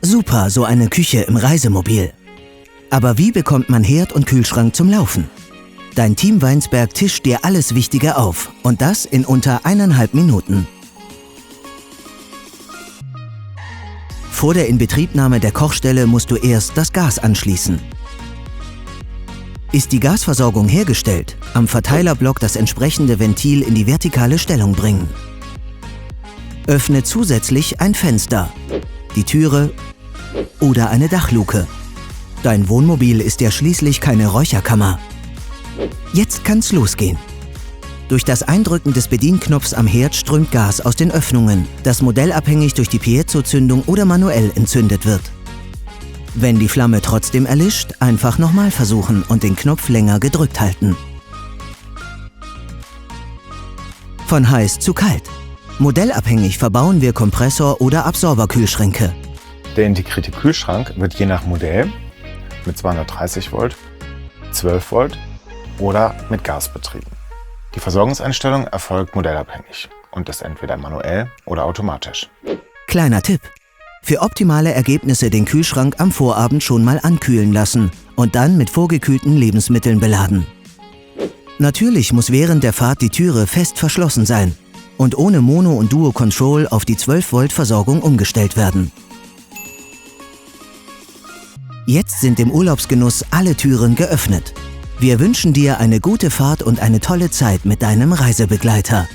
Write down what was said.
Super, so eine Küche im Reisemobil. Aber wie bekommt man Herd und Kühlschrank zum Laufen? Dein Team Weinsberg tischt dir alles Wichtige auf und das in unter 1,5 Minuten. Vor der Inbetriebnahme der Kochstelle musst du erst das Gas anschließen. Ist die Gasversorgung hergestellt, am Verteilerblock das entsprechende Ventil in die vertikale Stellung bringen. Öffne zusätzlich ein Fenster, die Türe oder eine Dachluke. Dein Wohnmobil ist ja schließlich keine Räucherkammer. Jetzt kann's losgehen. Durch das Eindrücken des Bedienknopfs am Herd strömt Gas aus den Öffnungen, das modellabhängig durch die Piezo-Zündung oder manuell entzündet wird. Wenn die Flamme trotzdem erlischt, einfach nochmal versuchen und den Knopf länger gedrückt halten. Von heiß zu kalt. Modellabhängig verbauen wir Kompressor- oder Absorberkühlschränke. Der integrierte Kühlschrank wird je nach Modell mit 230 Volt, 12 Volt oder mit Gas betrieben. Die Versorgungseinstellung erfolgt modellabhängig und ist entweder manuell oder automatisch. Kleiner Tipp: Für optimale Ergebnisse den Kühlschrank am Vorabend schon mal ankühlen lassen und dann mit vorgekühlten Lebensmitteln beladen. Natürlich muss während der Fahrt die Türe fest verschlossen sein und ohne Mono- und Duo-Control auf die 12-Volt-Versorgung umgestellt werden. Jetzt sind im Urlaubsgenuss alle Türen geöffnet. Wir wünschen dir eine gute Fahrt und eine tolle Zeit mit deinem Reisebegleiter.